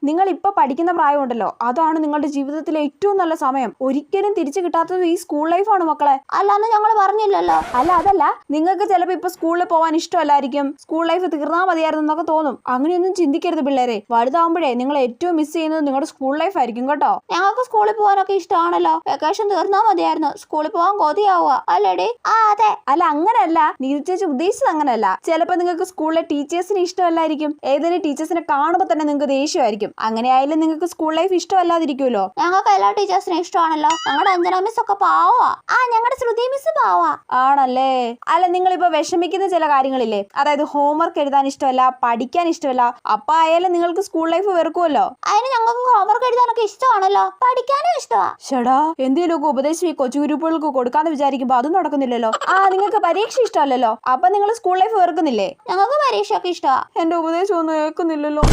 നിങ്ങൾ ഇപ്പൊ പഠിക്കുന്ന പ്രായമുണ്ടല്ലോ, അതാണ് നിങ്ങളുടെ ജീവിതത്തിലെ ഏറ്റവും നല്ല സമയം. ഒരിക്കലും തിരിച്ചു കിട്ടാത്തത് ഈ സ്കൂൾ ലൈഫാണ് മക്കളെ. അല്ലാന്ന് ഞങ്ങൾ പറഞ്ഞില്ലല്ലോ. അല്ല, അതല്ല, നിങ്ങൾക്ക് ചിലപ്പോൾ ഇപ്പൊ സ്കൂളിൽ പോകാൻ ഇഷ്ടമല്ലായിരിക്കും, സ്കൂൾ ലൈഫ് തീർന്നാൽ മതിയായിരുന്നു എന്നൊക്കെ തോന്നും. അങ്ങനെയൊന്നും ചിന്തിക്കരുത് പിള്ളേരെ. വലുതാവുമ്പോഴേ നിങ്ങൾ ഏറ്റവും മിസ് ചെയ്യുന്നത് നിങ്ങളുടെ സ്കൂൾ ലൈഫ് ആയിരിക്കും കേട്ടോ. ഞങ്ങൾക്ക് സ്കൂളിൽ പോകാനൊക്കെ ഇഷ്ടമാണല്ലോ. വെക്കേഷൻ തീർന്നാൽ മതിയായിരുന്നു, സ്കൂളിൽ പോകാൻ കൊതിയാവുക അല്ലേടി? ആ അതെ. അല്ല, അങ്ങനെയല്ല, നീതി ചേച്ചി ഉദ്ദേശിച്ചത് അങ്ങനെയല്ല. ചിലപ്പോൾ നിങ്ങൾക്ക് സ്കൂളിലെ ടീച്ചേഴ്സിന് ഇഷ്ടമല്ലായിരിക്കും. ഏതെങ്കിലും ടീച്ചേഴ്സിനെ കാണുമ്പോൾ തന്നെ നിങ്ങൾക്ക് ദേഷ്യമായിരിക്കും. അങ്ങനെയായാലും നിങ്ങൾക്ക് സ്കൂൾ ലൈഫ് ഇഷ്ടമല്ലാതിരിക്കുമല്ലോ. ഞങ്ങൾക്ക് എല്ലാ ടീച്ചേഴ്സിനും ഇഷ്ടമാണല്ലോ. ഞങ്ങളുടെ അഞ്ജന മിസ് ഒക്കെ പാവാ. ഞങ്ങളുടെ ശ്രുതി മിസ് പാവാ. ആണല്ലേ? അല്ല, നിങ്ങളിപ്പോ വിഷമിക്കുന്ന ചില കാര്യങ്ങളില്ലേ, അതായത് ഹോംവർക്ക് എഴുതാൻ ഇഷ്ടമല്ല, പഠിക്കാൻ ഇഷ്ടമല്ല, അപ്പൊ ആയാലും നിങ്ങൾക്ക് സ്കൂൾ ലൈഫ് വെറുക്കുമല്ലോ. അതിന് ഞങ്ങൾക്ക് ഹോംവർക്ക് എഴുതാനൊക്കെ ഇഷ്ടമാണല്ലോ, പഠിക്കാനും ഇഷ്ടമാ. ഷടാ, എന്തെങ്കിലുമൊക്കെ ഉപദേശം ഈ കൊച്ചു ഗ്രൂപ്പുകൾക്ക് കൊടുക്കാന്ന് വിചാരിക്കുമ്പോ അതും നടക്കുന്നില്ലല്ലോ. നിങ്ങൾക്ക് പരീക്ഷ ഇഷ്ടമല്ലല്ലോ, അപ്പൊ നിങ്ങൾ സ്കൂൾ ലൈഫ് വെറുക്കുന്നില്ലേ? ഞങ്ങൾക്ക് പരീക്ഷയൊക്കെ ഇഷ്ടമാ. എന്റെ ഉപദേശം ഒന്നും കേൾക്കുന്നില്ലല്ലോ.